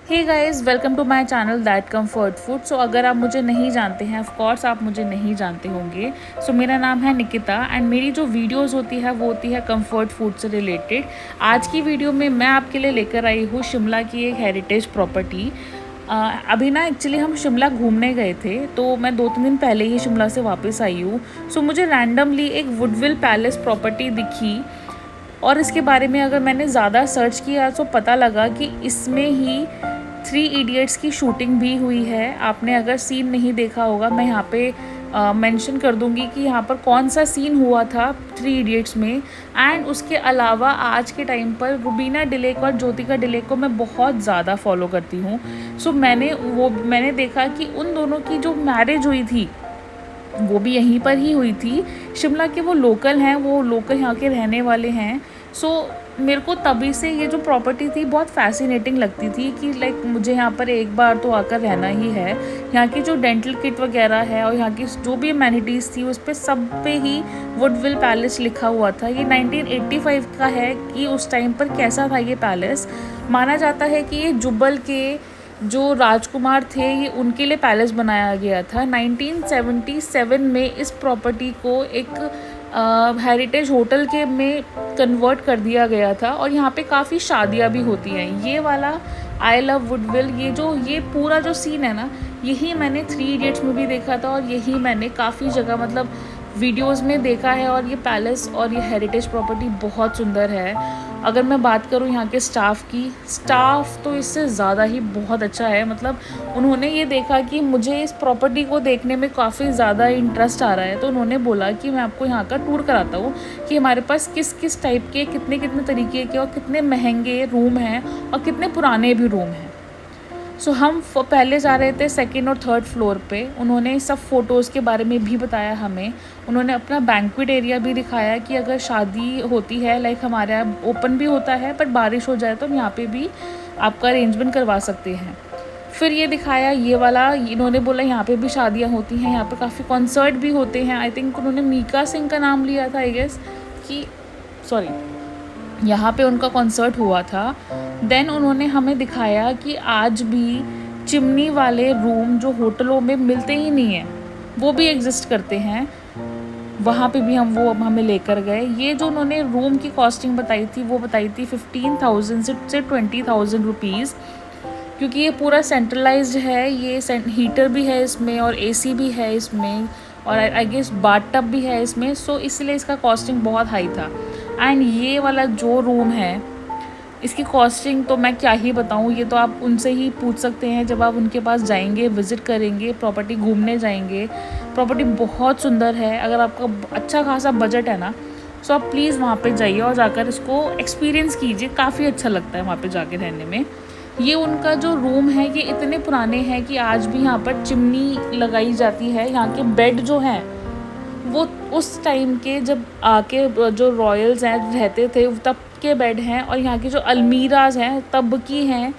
Hey guys, welcome to my channel that comfort food. So अगर आप मुझे नहीं जानते हैं, ऑफ कोर्स आप मुझे नहीं जानते होंगे। सो मेरा नाम है निकिता एंड मेरी जो वीडियोस होती है वो होती है कम्फर्ट फूड से रिलेटेड। आज की वीडियो में मैं आपके लिए लेकर आई हूँ शिमला की एक हेरिटेज प्रॉपर्टी। अभी ना एक्चुअली हम शिमला घूमने गए थे, तो मैं 2-3 दिन पहले ही शिमला से वापस आई हूँ। सो मुझे रैंडमली एक वुडविल पैलेस प्रॉपर्टी दिखी और इसके बारे में अगर मैंने ज़्यादा सर्च किया तो पता लगा कि इसमें ही 3 इडियट्स की शूटिंग भी हुई है। आपने अगर सीन नहीं देखा होगा, मैं यहाँ पे मेंशन कर दूंगी कि यहाँ पर कौन सा सीन हुआ था 3 इडियट्स में। एंड उसके अलावा आज के टाइम पर रुबीना डिलेक और ज्योतिका डिलेक को मैं बहुत ज़्यादा फॉलो करती हूँ। सो मैंने देखा कि उन दोनों की जो मैरिज हुई थी वो भी यहीं पर ही हुई थी। शिमला के वो लोकल हैं, वो लोकल यहाँ के रहने वाले हैं। सो मेरे को तभी से ये जो प्रॉपर्टी थी बहुत फैसिनेटिंग लगती थी कि लाइक मुझे यहाँ पर एक बार तो आकर रहना ही है। यहाँ की जो डेंटल किट वगैरह है और यहाँ की जो भी अमेनिटीज़ थी उस पर सब पे ही वुडविल पैलेस लिखा हुआ था। ये 1985 का है कि उस टाइम पर कैसा था ये पैलेस। माना जाता है कि ये जुब्बल के जो राजकुमार थे ये उनके लिए पैलेस बनाया गया था। 1977 में इस प्रॉपर्टी को एक हेरिटेज होटल के में कन्वर्ट कर दिया गया था और यहाँ पे काफ़ी शादियाँ भी होती हैं। ये वाला आई लव वुडविल, ये पूरा जो सीन है ना, यही मैंने 3 इडियट्स में भी देखा था और यही मैंने काफ़ी जगह मतलब वीडियोस में देखा है। और ये पैलेस और ये हेरिटेज प्रॉपर्टी बहुत सुंदर है। अगर मैं बात करूँ यहाँ के स्टाफ तो इससे ज़्यादा ही बहुत अच्छा है। मतलब उन्होंने ये देखा कि मुझे इस प्रॉपर्टी को देखने में काफ़ी ज़्यादा इंटरेस्ट आ रहा है, तो उन्होंने बोला कि मैं आपको यहाँ का टूर कराता हूँ कि हमारे पास किस किस टाइप के कितने कितने तरीके के और कितने महंगे रूम हैं और कितने पुराने भी रूम हैं। सो हम पहले जा रहे थे 2nd और 3rd फ्लोर पे। उन्होंने सब फ़ोटोज़ के बारे में भी बताया हमें। उन्होंने अपना बैंक्वेट एरिया भी दिखाया कि अगर शादी होती है, लाइक हमारे यहाँ ओपन भी होता है, पर बारिश हो जाए तो हम यहाँ पे भी आपका अरेंजमेंट करवा सकते हैं। फिर ये दिखाया ये वाला, इन्होंने बोला यहाँ पे भी शादियाँ होती हैं, यहाँ पे काफ़ी कॉन्सर्ट भी होते हैं। आई थिंक उन्होंने मीका सिंह का नाम लिया था, आई गेस, कि सॉरी, यहाँ पे उनका कॉन्सर्ट हुआ था। देन उन्होंने हमें दिखाया कि आज भी चिमनी वाले रूम जो होटलों में मिलते ही नहीं हैं वो भी एग्जिस्ट करते हैं। वहाँ पे भी वो हमें लेकर गए। ये जो उन्होंने रूम की कॉस्टिंग बताई थी वो बताई थी 15,000 से 20,000 रुपीज़, क्योंकि ये पूरा सेंट्रलाइज्ड है। ये हीटर भी है इसमें और एसी भी है इसमें और आई गेस बाथ टब भी है इसमें। सो इसलिए इसका कॉस्टिंग बहुत हाई था। एंड ये वाला जो रूम है इसकी कॉस्टिंग तो मैं क्या ही बताऊँ, ये तो आप उनसे ही पूछ सकते हैं जब आप उनके पास जाएंगे, विज़िट करेंगे, प्रॉपर्टी घूमने जाएंगे। प्रॉपर्टी बहुत सुंदर है। अगर आपका अच्छा खासा बजट है ना, सो आप प्लीज़ वहाँ पे जाइए और जाकर इसको एक्सपीरियंस कीजिए। काफ़ी अच्छा लगता है वहाँ पे जाके रहने में। ये उनका जो रूम है ये इतने पुराने हैं कि आज भी यहाँ पर चिमनी लगाई जाती है। यहाँ के बेड जो हैं वो उस टाइम के जब आके जो रॉयल्स हैं रहते थे तब के बेड हैं, और यहाँ की जो अलमीराज हैं तब की हैं।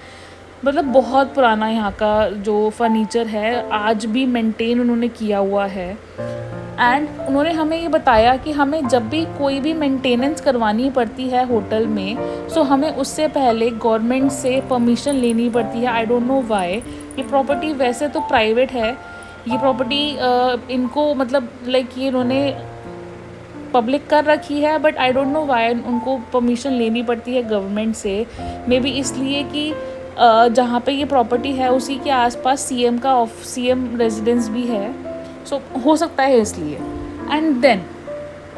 मतलब बहुत पुराना यहाँ का जो फर्नीचर है आज भी मेंटेन उन्होंने किया हुआ है। एंड उन्होंने हमें ये बताया कि हमें जब भी कोई भी मेंटेनेंस करवानी पड़ती है होटल में, सो हमें उससे पहले गवर्नमेंट से परमिशन लेनी पड़ती है। I don't know why. ये प्रॉपर्टी वैसे तो प्राइवेट है, ये प्रॉपर्टी इनको मतलब लाइक ये इन्होंने पब्लिक कर रखी है, but I don't know why उनको परमिशन लेनी पड़ती है गवर्नमेंट से। मे बी इसलिए कि जहाँ पे ये प्रॉपर्टी है उसी के आसपास सीएम रेजिडेंस भी है। सो हो सकता है इसलिए। एंड देन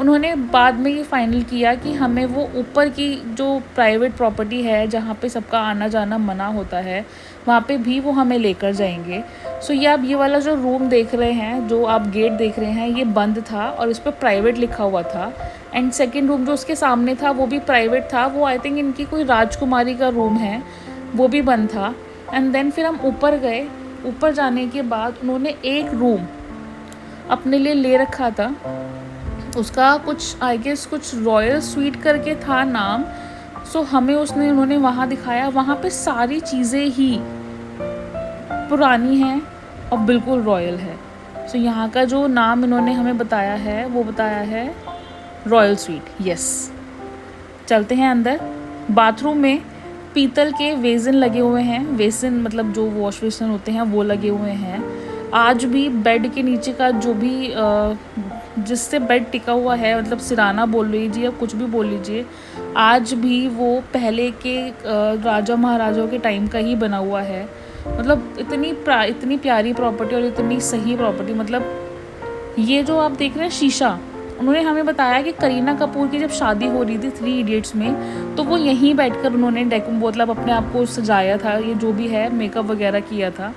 उन्होंने बाद में ये फाइनल किया कि हमें वो ऊपर की जो प्राइवेट प्रॉपर्टी है जहाँ पे सबका आना जाना मना होता है वहाँ पे भी वो हमें लेकर जाएंगे। सो ये आप ये वाला जो रूम देख रहे हैं, जो आप गेट देख रहे हैं, ये बंद था और इस पर प्राइवेट लिखा हुआ था। एंड सेकेंड रूम जो उसके सामने था वो भी प्राइवेट था। वो आई थिंक इनकी कोई राजकुमारी का रूम है, वो भी बंद था। एंड देन फिर हम ऊपर गए। ऊपर जाने के बाद उन्होंने एक रूम अपने लिए ले रखा था। उसका कुछ आई गेस कुछ रॉयल स्वीट करके था नाम। सो हमें उन्होंने वहाँ दिखाया। वहाँ पे सारी चीज़ें ही पुरानी हैं और बिल्कुल रॉयल है। सो यहाँ का जो नाम इन्होंने हमें बताया है वो बताया है रॉयल स्वीट। यस, चलते हैं अंदर। बाथरूम में पीतल के वेसन लगे हुए हैं, वेसन मतलब जो वॉश बेसिन होते हैं वो लगे हुए हैं। आज भी बेड के नीचे का जो भी जिससे बेड टिका हुआ है, मतलब सिराना बोल लीजिए या कुछ भी बोल लीजिए, आज भी वो पहले के राजा महाराजाओं के टाइम का ही बना हुआ है। मतलब इतनी प्यारी प्रॉपर्टी और इतनी सही प्रॉपर्टी। मतलब ये जो आप देख रहे हैं शीशा, उन्होंने हमें बताया कि करीना कपूर की जब शादी हो रही थी 3 इडियट्स में, तो वो यहीं बैठकर उन्होंने मतलब अपने आप को सजाया था, ये जो भी है मेकअप वगैरह किया था।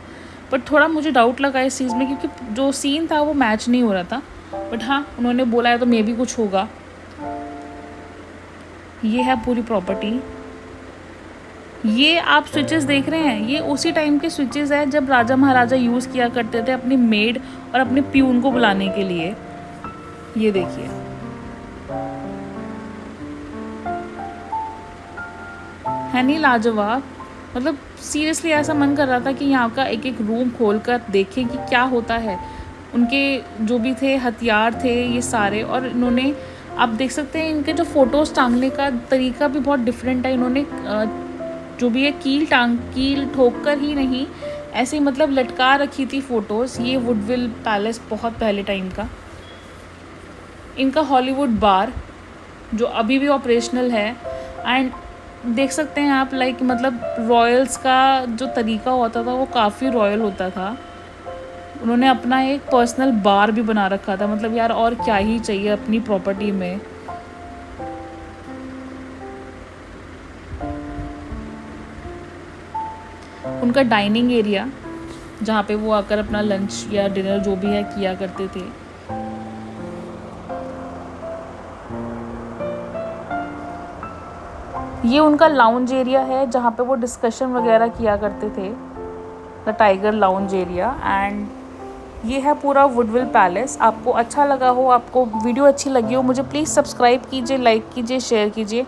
बट थोड़ा मुझे डाउट लगा इस चीज़ में, क्योंकि जो सीन था वो मैच नहीं हो रहा था। बट हाँ, उन्होंने बोला है तो मे भी कुछ होगा। ये है पूरी प्रॉपर्टी। ये आप स्विचेस देख रहे हैं, ये उसी टाइम के स्विचेस हैं जब राजा महाराजा यूज़ किया करते थे अपनी मेड और अपने प्यून को बुलाने के लिए। ये देखिए, है नहीं लाजवाब? मतलब सीरियसली ऐसा मन कर रहा था कि यहाँ का एक एक रूम खोल कर देखें कि क्या होता है। उनके जो भी थे हथियार थे ये सारे, और इन्होंने, आप देख सकते हैं इनके जो फ़ोटोज़ टांगने का तरीका भी बहुत डिफरेंट है। इन्होंने जो भी है कील ठोक कर ही नहीं, ऐसे ही मतलब लटका रखी थी फ़ोटोज़। ये वुडविल पैलेस बहुत पहले टाइम का। इनका हॉलीवुड बार जो अभी भी ऑपरेशनल है। एंड देख सकते हैं आप, लाइक मतलब रॉयल्स का जो तरीका होता था वो काफ़ी रॉयल होता था। उन्होंने अपना एक पर्सनल बार भी बना रखा था। मतलब यार और क्या ही चाहिए अपनी प्रॉपर्टी में। उनका डाइनिंग एरिया जहाँ पे वो आकर अपना लंच या डिनर जो भी है किया करते थे। ये उनका लाउंज एरिया है जहाँ पे वो डिस्कशन वगैरह किया करते थे, the tiger lounge area. And ये है पूरा वुडविल पैलेस। आपको अच्छा लगा हो, आपको वीडियो अच्छी लगी हो, मुझे प्लीज़ सब्सक्राइब कीजिए, लाइक कीजिए, शेयर कीजिए।